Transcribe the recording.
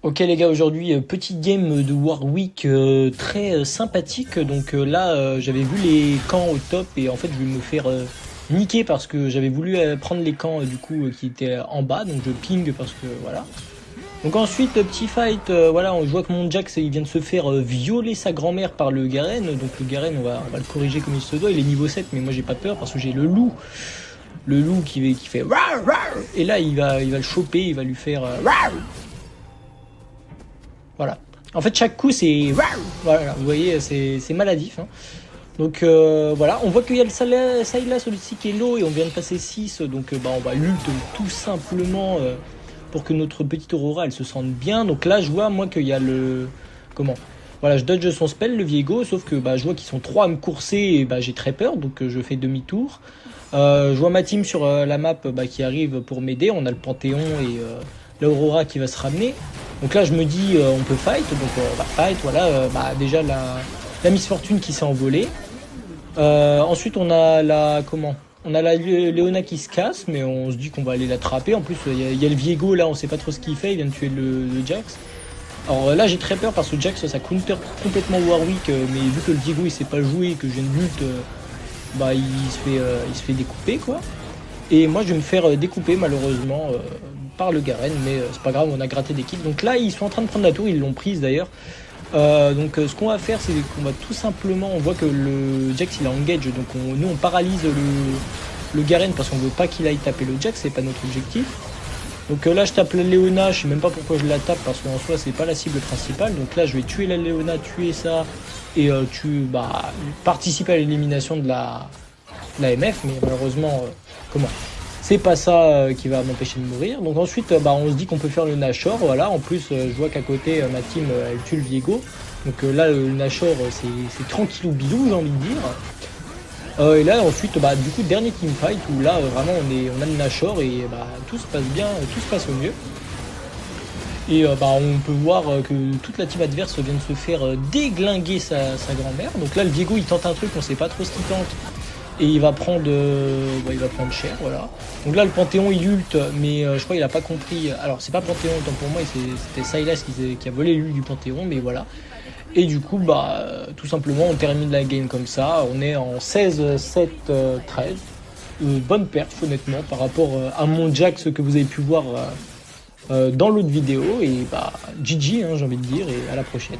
Ok les gars, aujourd'hui petite game de Warwick très sympathique. Donc là j'avais vu les camps au top et en fait je vais me faire niquer parce que j'avais voulu prendre les camps du coup qui étaient en bas, donc je ping parce que voilà. Donc ensuite petit fight, voilà, on voit que mon Jax il vient de se faire violer sa grand-mère par le Garen. Donc le Garen on va le corriger comme il se doit, il est niveau 7 mais moi j'ai pas peur parce que j'ai le loup. Le loup qui fait rar, rar, et là il va le choper, il va lui faire rar. Voilà. En fait, chaque coup, c'est... Voilà, vous voyez, c'est maladif. Hein. Donc voilà, on voit qu'il y a le Sylas aussi qui est low et on vient de passer 6. Donc bah, on va ult tout simplement pour que notre petite Aurora, elle se sente bien. Donc là, je vois, moi, qu'il y a le... Comment? Voilà, je dodge son spell, le Viego, sauf que bah, je vois qu'ils sont 3 à me courser et bah, j'ai très peur, donc je fais demi-tour. Je vois ma team sur la map bah, qui arrive pour m'aider. On a le Panthéon et l'Aurora qui va se ramener. Donc là, je me dis, on peut fight, donc on va fight. Voilà, bah, déjà la Miss Fortune qui s'est envolée. Ensuite, on a la comment? On a la Léona qui se casse, mais on se dit qu'on va aller l'attraper. En plus, il y a le Viego là, on sait pas trop ce qu'il fait. Il vient de tuer le Jax. Alors là, j'ai très peur parce que Jax ça counter complètement Warwick, mais vu que le Viego il sait pas jouer, que je viens de lutte, bah il se fait découper quoi. Et moi, je vais me faire découper malheureusement par le Garen, mais c'est pas grave, on a gratté des kills. Donc là, ils sont en train de prendre la tour, ils l'ont prise d'ailleurs. Donc ce qu'on va faire, c'est qu'on va tout simplement, on voit que le Jax il a engage, donc nous on paralyse le Garen parce qu'on veut pas qu'il aille taper le Jax, c'est pas notre objectif. Donc là je tape la Léona, je sais même pas pourquoi je la tape parce qu'en soi c'est pas la cible principale. Donc là je vais tuer la Léona, tuer ça et participer à l'élimination de la MF, mais malheureusement comment c'est pas ça qui va m'empêcher de mourir. Donc ensuite bah, on se dit qu'on peut faire le Nashor, voilà. En plus je vois qu'à côté ma team elle tue le Viego. Donc là le Nashor c'est tranquillou bilou, j'ai envie de dire. Et là ensuite bah du coup dernier teamfight où là vraiment on a le Nashor et bah tout se passe bien, tout se passe au mieux. Et bah, on peut voir que toute la team adverse vient de se faire déglinguer sa grand-mère. Donc là le Viego il tente un truc, on sait pas trop ce qu'il tente. Et il va prendre cher, voilà. Donc là le Panthéon il ult, mais je crois qu'il a pas compris. Alors c'est pas Panthéon, autant pour moi, c'était Sylas qui a volé l'ult du Panthéon, mais voilà. Et du coup bah tout simplement on termine la game comme ça. On est en 16, 7, 13. Bonne perf honnêtement par rapport à mon Jax que vous avez pu voir dans l'autre vidéo. Et bah GG hein, j'ai envie de dire, et à la prochaine.